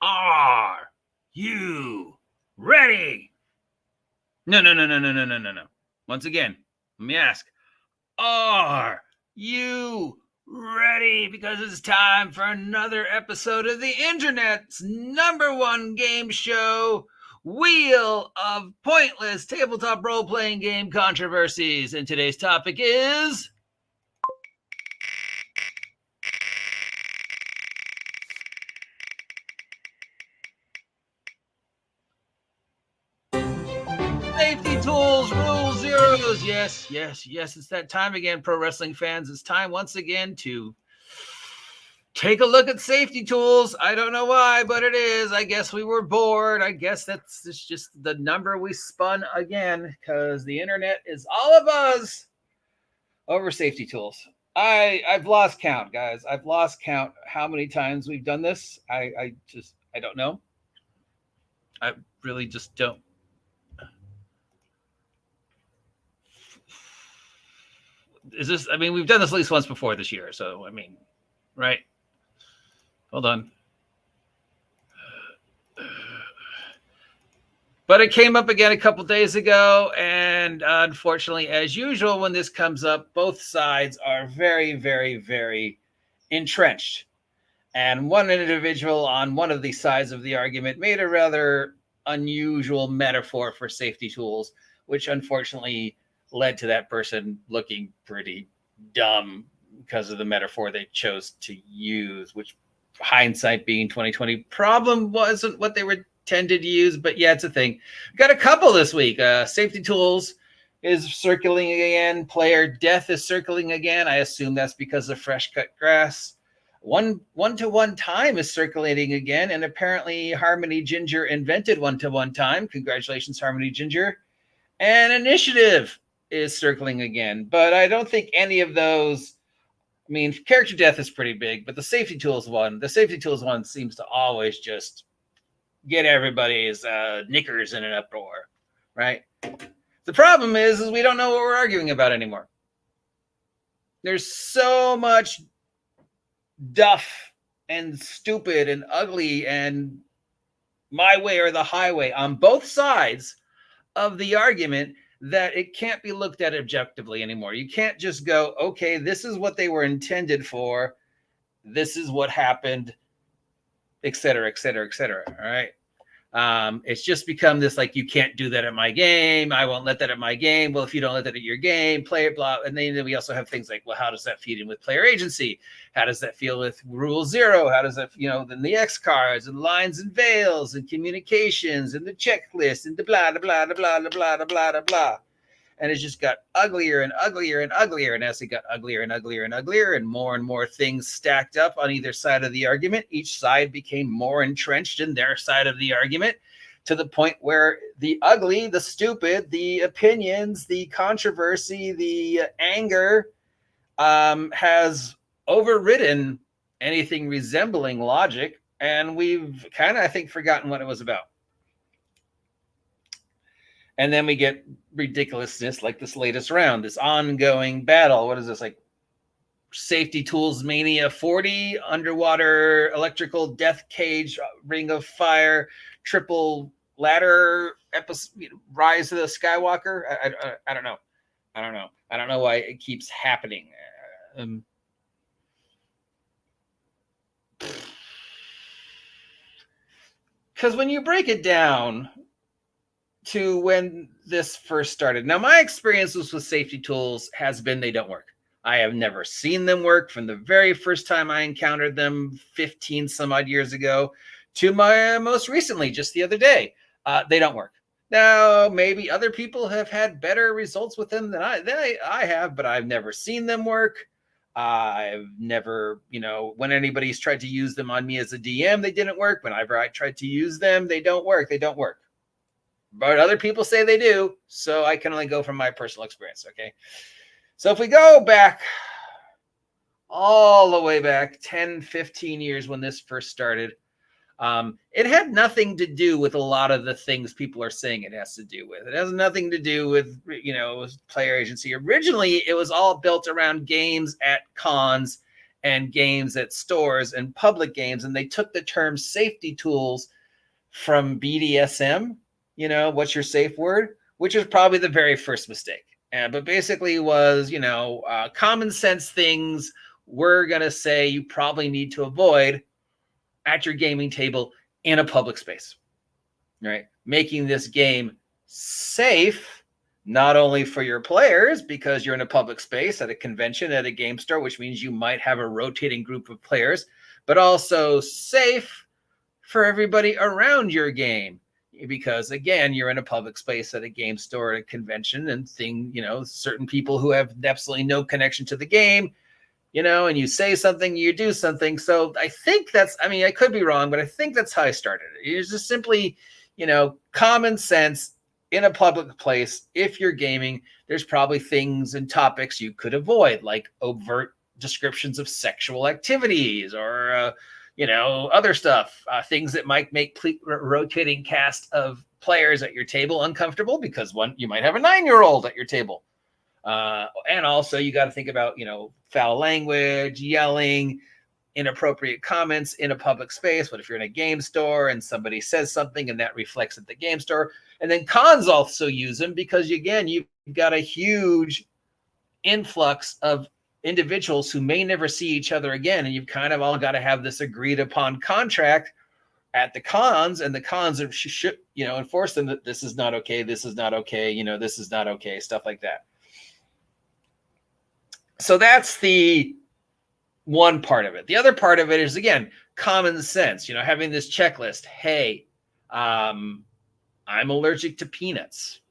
Are you ready? No. Once again, let me ask. Are you ready? Because it's time for another episode of the internet's #1 game show, Wheel of Pointless Tabletop Role-Playing Game Controversies. And today's topic is... Safety Tools Rule Zeros. Yes, it's that time again, pro wrestling fans. It's time once again to take a look at safety tools. I don't know why, but it is. I guess we were bored. I guess that's just the number we spun again, because the internet is all abuzz over safety tools. I've lost count, guys. I've lost count how many times we've done this. I don't know. I really just don't. Is this, I mean, we've done this at least once before this year. So, I mean, right. Hold on. But it came up again a couple days ago. And unfortunately, as usual, when this comes up, both sides are very, very, very entrenched. And one individual on one of the sides of the argument made a rather unusual metaphor for safety tools, which unfortunately led to that person looking pretty dumb because of the metaphor they chose to use, which, hindsight being 2020, problem wasn't what they were intended to use, but yeah, it's a thing. We got a couple this week. Safety tools is circling again. Player death is circling again. I assume that's because of fresh cut grass. One-to-one time is circulating again, and apparently Harmony Ginger invented one-to-one time. Congratulations, Harmony Ginger. And initiative is circling again, but I don't think any of those, I mean, character death is pretty big, but the safety tools one seems to always just get everybody's knickers in an uproar, right? The problem is we don't know what we're arguing about anymore. There's so much duff and stupid and ugly and my way or the highway on both sides of the argument that it can't be looked at objectively anymore. You can't just go, okay, this is what they were intended for. This is what happened, et cetera, et cetera, et cetera. All right. It's just become this, like, you can't do that at my game. I won't let that at my game. Well, if you don't let that at your game, play it, blah. And then we also have things like, well, how does that feed in with player agency? How does that feel with Rule Zero? How does that, then the X cards and lines and veils and communications and the checklist and the blah, blah, blah, blah, blah, blah, blah, blah, blah. And it just got uglier and uglier and uglier. And as it got uglier and uglier and uglier and more things stacked up on either side of the argument, each side became more entrenched in their side of the argument, to the point where the ugly, the stupid, the opinions, the controversy, the anger has overridden anything resembling logic. And we've kind of, I think, forgotten what it was about. And then we get ridiculousness like this latest round, this ongoing battle. What is this, like Safety Tools Mania 40, underwater electrical death cage, ring of fire, triple ladder episode, rise of the Skywalker? I don't know. I don't know why it keeps happening. Because when you break it down to when this first started. Now, my experiences with safety tools has been they don't work. I have never seen them work from the very first time I encountered them 15 some odd years ago to my most recently, just the other day. They don't work. Now, maybe other people have had better results with them than I have, but I've never seen them work. I've never, when anybody's tried to use them on me as a DM, they didn't work. Whenever I tried to use them, they don't work. But other people say they do, so I can only go from my personal experience, okay? So if we go back, all the way back 10, 15 years when this first started, it had nothing to do with a lot of the things people are saying it has to do with. It has nothing to do with, player agency. Originally, it was all built around games at cons and games at stores and public games, and they took the term safety tools from BDSM, what's your safe word, which is probably the very first mistake. But basically was, common sense things we're going to say you probably need to avoid at your gaming table in a public space, right? Making this game safe, not only for your players, because you're in a public space at a convention, at a game store, which means you might have a rotating group of players, but also safe for everybody around your game. Because again, you're in a public space at a game store, at a convention, and certain people who have absolutely no connection to the game, and you say something, you do something. So I think I could be wrong, but I think that's how I started it. It's just simply, common sense in a public place. If you're gaming, there's probably things and topics you could avoid, like overt descriptions of sexual activities or, other stuff, things that might make rotating cast of players at your table uncomfortable, because you might have a 9-year-old at your table. And also you got to think about, foul language, yelling, inappropriate comments in a public space. What if you're in a game store and somebody says something and that reflects at the game store? And then cons also use them because, again, you've got a huge influx of individuals who may never see each other again. And you've kind of all got to have this agreed upon contract at the cons, and the cons should, enforce them that this is not okay. This is not okay. This is not okay. Stuff like that. So that's the one part of it. The other part of it is, again, common sense, having this checklist. Hey, I'm allergic to peanuts.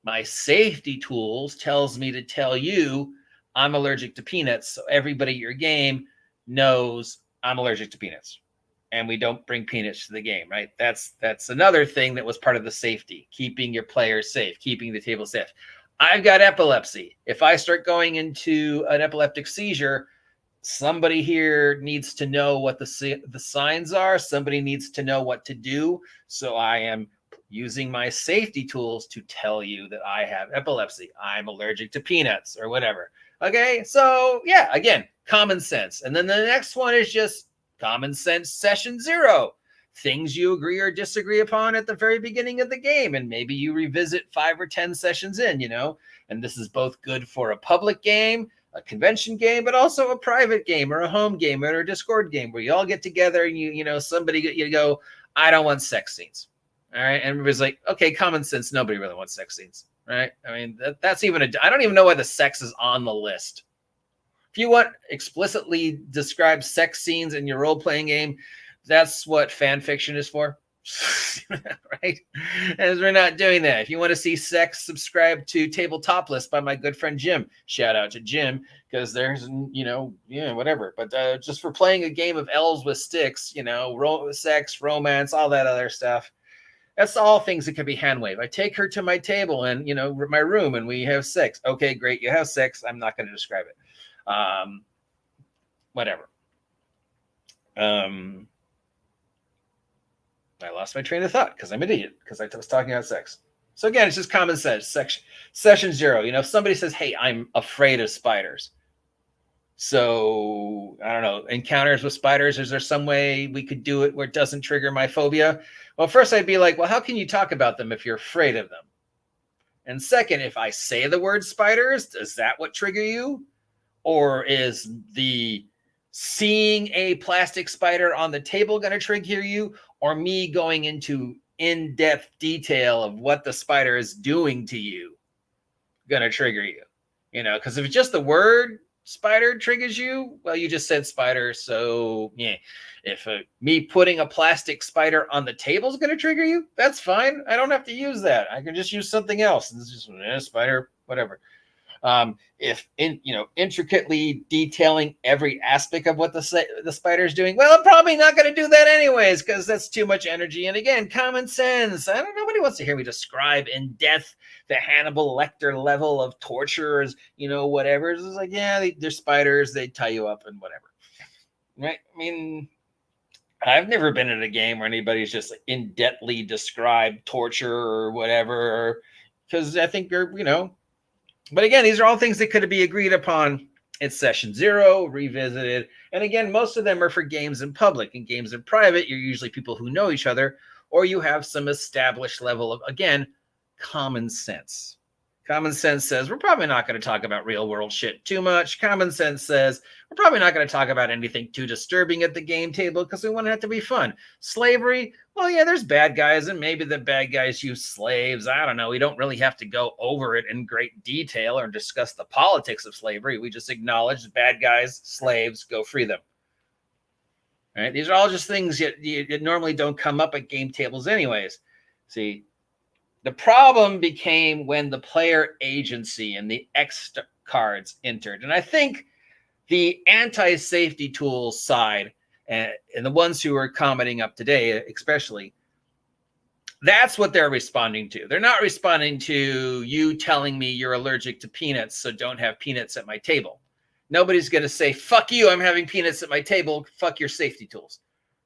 My safety tools tells me to tell you I'm allergic to peanuts. So everybody at your game knows I'm allergic to peanuts, and we don't bring peanuts to the game, right? That's another thing that was part of the safety, keeping your players safe, keeping the table safe. I've got epilepsy. If I start going into an epileptic seizure, somebody here needs to know what the signs are. Somebody needs to know what to do. So I am using my safety tools to tell you that I have epilepsy. I'm allergic to peanuts or whatever. Okay, so yeah, again, common sense. And then the next one is just common sense session 0. Things you agree or disagree upon at the very beginning of the game, and maybe you revisit 5 or 10 sessions in, and this is both good for a public game, a convention game, but also a private game or a home game or a Discord game where you all get together and somebody go, I don't want sex scenes. All right. And everybody's like, okay, common sense. Nobody really wants sex scenes. Right. I mean, that's even I don't even know why the sex is on the list. If you want explicitly describe sex scenes in your role-playing game, that's what fan fiction is for. Right? As we're not doing that. If you want to see sex, subscribe to Tabletop List by my good friend Jim. Shout out to Jim, because there's, whatever. But just for playing a game of elves with sticks, sex, romance, all that other stuff. That's all things that can be hand wave. I take her to my table and, my room, and we have sex. Okay, great. You have sex. I'm not going to describe it. Whatever. I lost my train of thought because I'm an idiot, because I was talking about sex. So again, it's just common sense. Session 0. If somebody says, hey, I'm afraid of spiders. So I don't know, encounters with spiders, is there some way we could do it where it doesn't trigger my phobia? Well, first I'd be like, well, how can you talk about them if you're afraid of them? And second, if I say the word spiders, is that what trigger you? Or is the seeing a plastic spider on the table going to trigger you? Or me going into in-depth detail of what the spider is doing to you going to trigger you? Because if it's just the word spider triggers you, well, you just said spider. So yeah, if me putting a plastic spider on the table is going to trigger you, that's fine. I don't have to use that. I can just use something else. It's just spider, whatever. If intricately detailing every aspect of what the spider is doing, well, I'm probably not going to do that anyways, because that's too much energy. And again, common sense. Nobody wants to hear me describe in depth the Hannibal Lecter level of torture, whatever. It's like, yeah, they're spiders. They tie you up and whatever. Right? I mean, I've never been in a game where anybody's just in-depthly described torture or whatever, because I think they're, but again, these are all things that could be agreed upon It's session 0, revisited. And again, most of them are for games in public. In games in private, you're usually people who know each other, or you have some established level of, again, common sense. Common sense says we're probably not going to talk about real world shit too much. Common sense says we're probably not going to talk about anything too disturbing at the game table because we want it to be fun. Slavery, well, yeah, there's bad guys, and maybe the bad guys use slaves. I don't know. We don't really have to go over it in great detail or discuss the politics of slavery. We just acknowledge the bad guys, slaves, go free them. All right? These are all just things that normally don't come up at game tables anyways. See, the problem became when the player agency and the X cards entered. And I think the anti-safety tools side, and the ones who are commenting up today, especially, that's what they're responding to. They're not responding to you telling me you're allergic to peanuts, so don't have peanuts at my table. Nobody's going to say, fuck you, I'm having peanuts at my table, fuck your safety tools.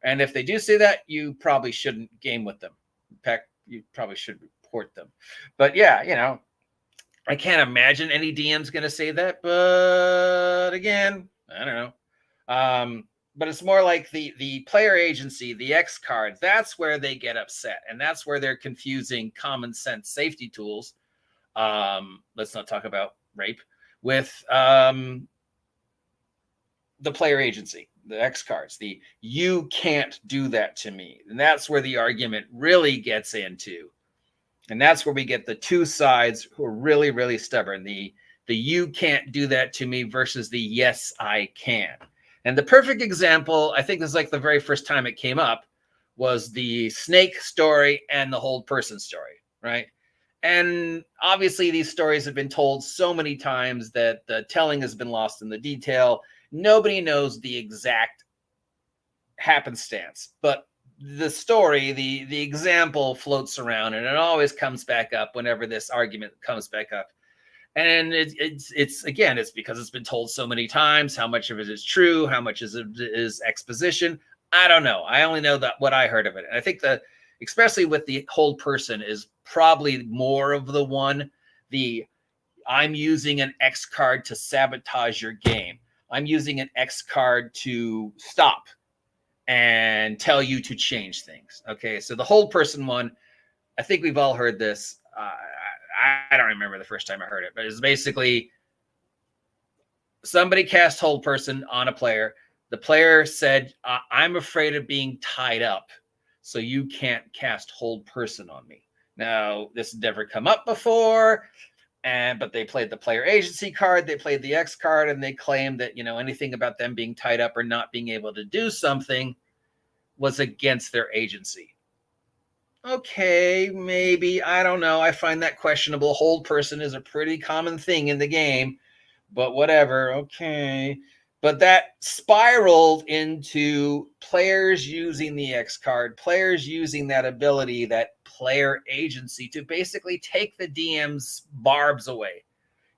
And if they do say that, you probably shouldn't game with them. In fact, you probably should report them. But yeah, you know, I can't imagine any DM's going to say that. But again, I don't know. But it's more like the player agency, the X card, that's where they get upset. And that's where they're confusing common sense safety tools. Let's not talk about rape with the player agency, the X cards, the you can't do that to me. And that's where the argument really gets into. And that's where we get the two sides who are really, really stubborn. The you can't do that to me versus the yes, I can. And the perfect example, I think this is like the very first time it came up, was the snake story and the hold person story, right? And obviously these stories have been told so many times that the telling has been lost in the detail. Nobody knows the exact happenstance, but the story, the example floats around, and it always comes back up whenever this argument comes back up. And it's again, it's because it's been told so many times. How much of it is true? How much is exposition? I don't know. I only know that what I heard of it. And I think that, especially with the hold person, is probably more of the one. I'm using an X card to sabotage your game. I'm using an X card to stop and tell you to change things. Okay, so the hold person one, I think we've all heard this. I don't remember the first time I heard it, but it's basically somebody cast hold person on a player. The player said, I'm afraid of being tied up, so you can't cast hold person on me. Now, this has never come up before, but they played the player agency card, they played the X card, and they claimed that, you know, anything about them being tied up or not being able to do something was against their agency. Okay, maybe. I don't know. I find that questionable. Hold person is a pretty common thing in the game, but whatever. Okay. But that spiraled into players using the X card, players using that ability, that player agency, to basically take the DM's barbs away.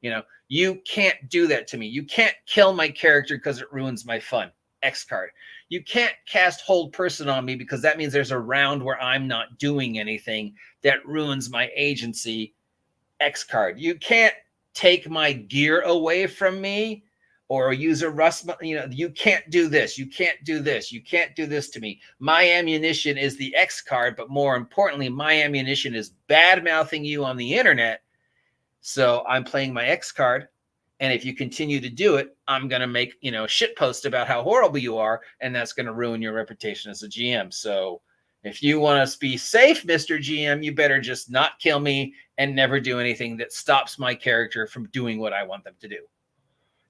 You know, you can't do that to me. You can't kill my character because it ruins my fun. X card. You can't cast hold person on me because that means there's a round where I'm not doing anything that ruins my agency. X card. You can't take my gear away from me or use a rust. You know, you can't do this. You can't do this. You can't do this to me. My ammunition is the X card, but more importantly, my ammunition is bad mouthing you on the internet. So I'm playing my X card. And if you continue to do it, I'm going to make, you know, shit post about how horrible you are. And that's going to ruin your reputation as a GM. So if you want to be safe, Mr. GM, you better just not kill me and never do anything that stops my character from doing what I want them to do.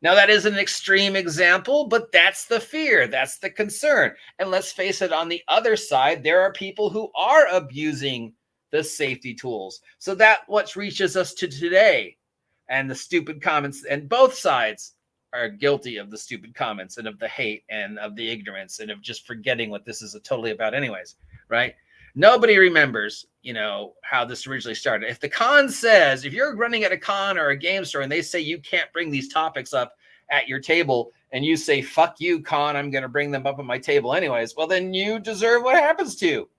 Now, that is an extreme example, but that's the fear. That's the concern. And let's face it, on the other side, there are people who are abusing the safety tools. So that what reaches us to today. And the stupid comments, and both sides are guilty of the stupid comments and of the hate and of the ignorance and of just forgetting what this is totally about anyways, right? Nobody remembers, you know, how this originally started. If the con says, if you're running at a con or a game store and they say you can't bring these topics up at your table and you say, fuck you, con, I'm going to bring them up on my table anyways, well, then you deserve what happens to you.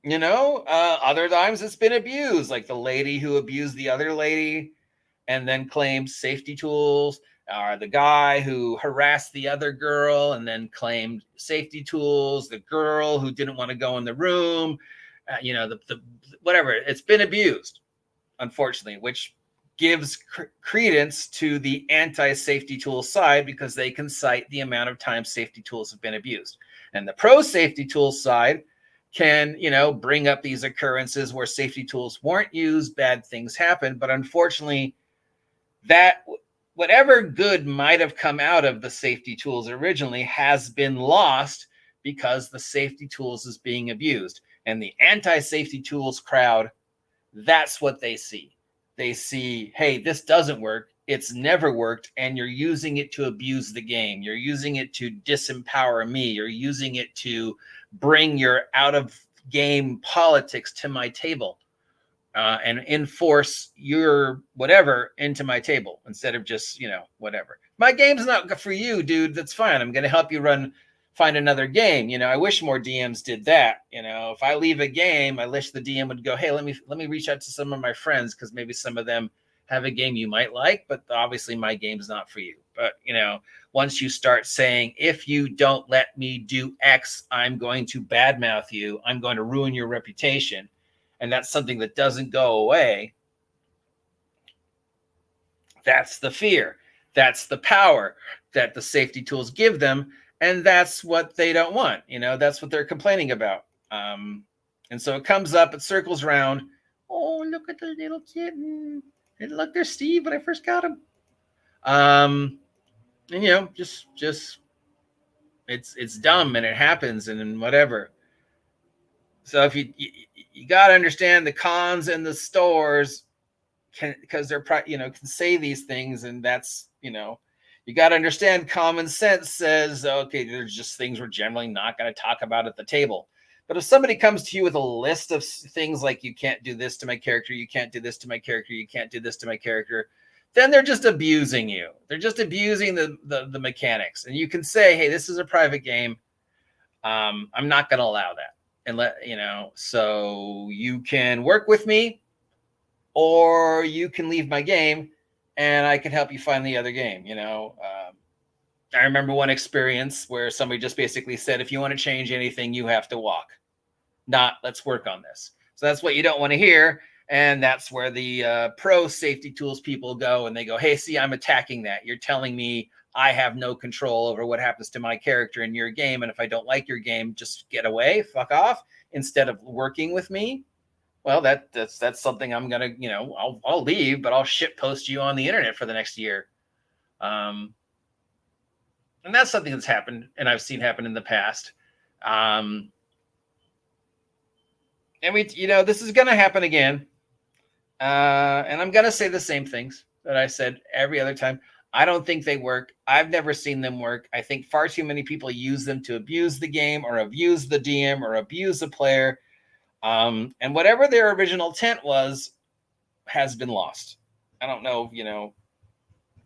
You know, other times it's been abused, like the lady who abused the other lady. and then claimed safety tools, or the guy who harassed the other girl and then claimed safety tools, the girl who didn't want to go in the room, the whatever. It's been abused, unfortunately, which gives credence to the anti-safety tool side, because they can cite the amount of time safety tools have been abused. And the pro safety tools side can, bring up these occurrences where safety tools weren't used, bad things happen. But unfortunately, that whatever good might have come out of the safety tools originally has been lost because the safety tools is being abused. And the anti-safety tools crowd, that's what they see. They see, hey, this doesn't work. It's never worked. And you're using it to abuse the game. You're using it to disempower me. You're using it to bring your out of game politics to my table and enforce your whatever into my table instead of just, whatever. My game's not for you, dude. That's fine. I'm going to help you find another game. I wish more DMs did that. If I leave a game, I wish the DM would go, hey, let me reach out to some of my friends, because maybe some of them have a game you might like, but obviously my game's not for you. But, once you start saying, if you don't let me do X, I'm going to badmouth you, I'm going to ruin your reputation, and that's something that doesn't go away, that's the fear. That's the power that the safety tools give them. And that's what they don't want. That's what they're complaining about. And so it comes up, it circles around. Oh, look at the little kitten. And look, there's Steve when I first got him. And just it's dumb, and it happens, and whatever. So if you got to understand the cons and the stores because they're can say these things, and that's you got to understand common sense says, okay, there's just things we're generally not going to talk about at the table. But if somebody comes to you with a list of things like, you can't do this to my character, you can't do this to my character, you can't do this to my character, then they're just abusing you. They're just abusing the mechanics. And you can say, hey, this is a private game. I'm not going to allow that. And so you can work with me, or you can leave my game and I can help you find the other game. I remember one experience where somebody just basically said, if you want to change anything, you have to walk. Not, let's work on this. So that's what you don't want to hear. And that's where the pro safety tools people go, and they go, hey, see, I'm attacking that. You're telling me I have no control over what happens to my character in your game. And if I don't like your game, just get away, fuck off, instead of working with me. Well, that's something I'm gonna, I'll leave, but I'll shit post you on the internet for the next year. And that's something that's happened, and I've seen happen in the past. And this is gonna happen again. And I'm gonna say the same things that I said every other time. I don't think they work. I've never seen them work. I think far too many people use them to abuse the game, or abuse the DM, or abuse the player. And whatever their original intent was has been lost. I don't know,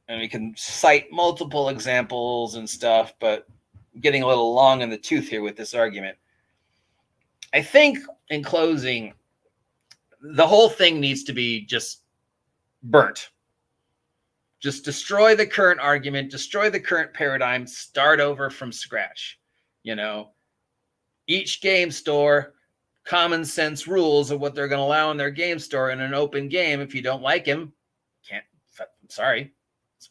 and we can cite multiple examples and stuff, but I'm getting a little long in the tooth here with this argument. I think, in closing, the whole thing needs to be just burnt. Just destroy the current argument, destroy the current paradigm, start over from scratch. Each game store, common sense rules of what they're going to allow in their game store in an open game. If you don't like them, I'm sorry, it's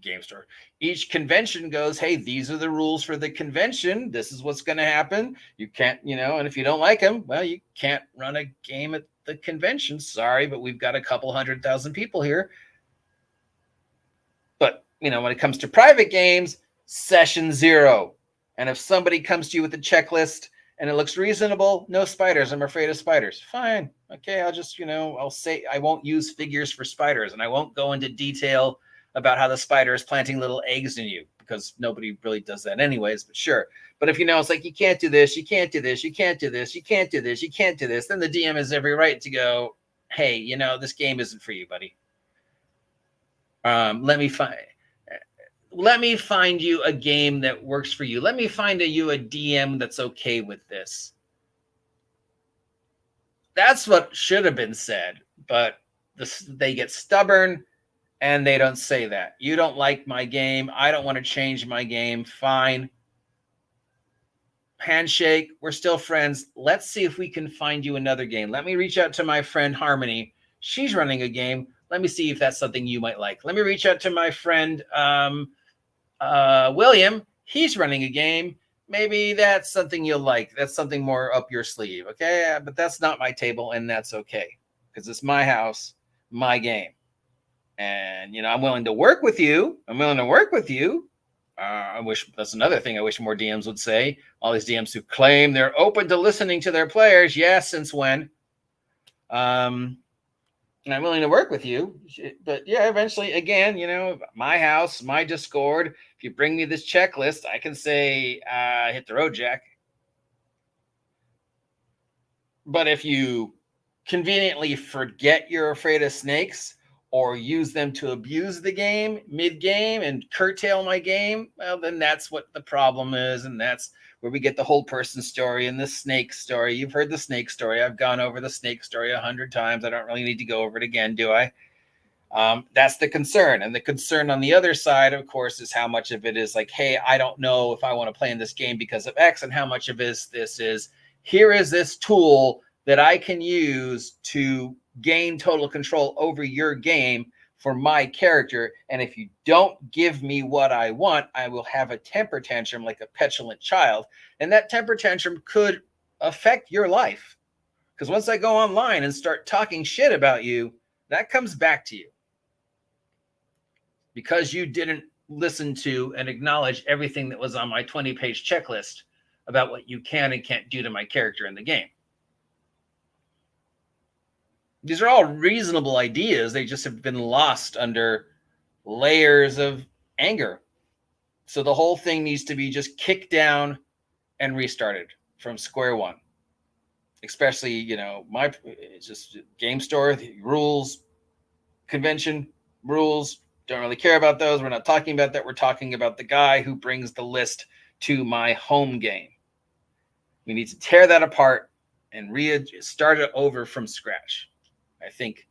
game store. Each convention goes, hey, these are the rules for the convention. This is what's going to happen. You can't, and if you don't like them, well, you can't run a game at the convention. Sorry, but we've got a couple 100,000 people here. But, when it comes to private games, session 0. And if somebody comes to you with a checklist and it looks reasonable, no spiders, I'm afraid of spiders. Fine. Okay, I'll just, I'll say I won't use figures for spiders, and I won't go into detail about how the spider is planting little eggs in you, because nobody really does that anyways, but sure. But if it's like, you can't do this, you can't do this, you can't do this, you can't do this, you can't do this, then the DM has every right to go, hey, this game isn't for you, buddy. Let me find you a game that works for you. Let me find you a DM that's okay with this. That's what should have been said, but they get stubborn And they don't say that. You don't like my game. I don't want to change my game. Fine. Handshake. We're still friends. Let's see if we can find you another game. Let me reach out to my friend Harmony. She's running a game. Let me see if that's something you might like. Let me reach out to my friend William. He's running a game. Maybe that's something you'll like. That's something more up your sleeve. Okay. But that's not my table, and that's okay. Because it's my house, my game. And, you know, I'm willing to work with you. I wish that's another thing I wish more DMs would say. All these DMs who claim they're open to listening to their players. Yes, since when? And I'm willing to work with you. But yeah, eventually, again, you know, my house, my Discord. If you bring me this checklist, I can say, hit the road, Jack. But if you conveniently forget you're afraid of snakes, or use them to abuse the game mid-game and curtail my game, well, then that's what the problem is. And that's where we get the whole person story and the snake story. You've heard the snake story. I've gone over the snake story 100 times. I don't really need to go over it again, do I? That's the concern. And the concern on the other side, of course, is how much of it is like, hey, I don't know if I want to play in this game because of X, and how much of this is, here is this tool that I can use to gain total control over your game for my character. And if you don't give me what I want, I will have a temper tantrum like a petulant child. And that temper tantrum could affect your life. Because once I go online and start talking shit about you, that comes back to you. Because you didn't listen to and acknowledge everything that was on my 20-page checklist about what you can and can't do to my character in the game. These are all reasonable ideas. They just have been lost under layers of anger. So the whole thing needs to be just kicked down and restarted from square one. Especially, you know, it's just game store, the rules, convention, rules. Don't really care about those. We're not talking about that. We're talking about the guy who brings the list to my home game. We need to tear that apart and start it over from scratch. I think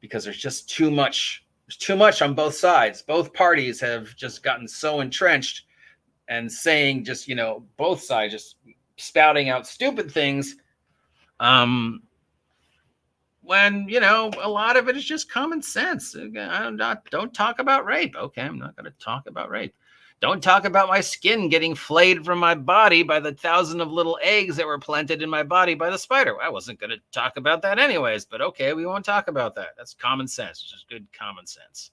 because there's just too much. There's too much on both sides. Both parties have just gotten so entrenched and saying just, you know, both sides just spouting out stupid things. When, you know, a lot of it is just common sense. Don't talk about rape. Okay, I'm not going to talk about rape. Don't talk about my skin getting flayed from my body by the 1,000 of little eggs that were planted in my body by the spider. I wasn't going to talk about that anyways, but okay, we won't talk about that. That's common sense. It's just good common sense.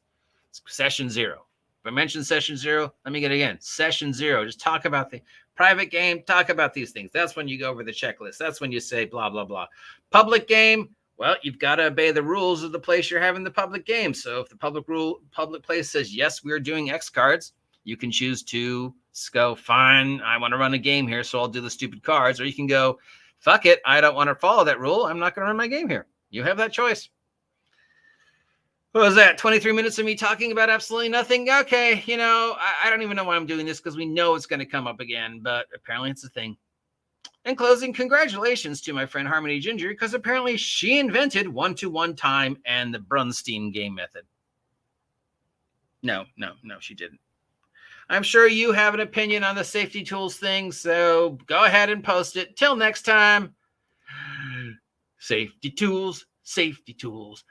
It's session 0. If I mentioned session 0, let me get it again. Session 0. Just talk about the private game. Talk about these things. That's when you go over the checklist. That's when you say blah, blah, blah. Public game. Well, you've got to obey the rules of the place you're having the public game. So if the public place says, yes, we're doing X cards, you can choose to go, fine, I want to run a game here, so I'll do the stupid cards. Or you can go, fuck it, I don't want to follow that rule. I'm not going to run my game here. You have that choice. What was that? 23 minutes of me talking about absolutely nothing? Okay, you know, I don't even know why I'm doing this because we know it's going to come up again, but apparently it's a thing. In closing, congratulations to my friend Harmony Ginger, because apparently she invented one-to-one time and the Brunstein game method. No, she didn't. I'm sure you have an opinion on the safety tools thing, so go ahead and post it. Till next time, safety tools, safety tools.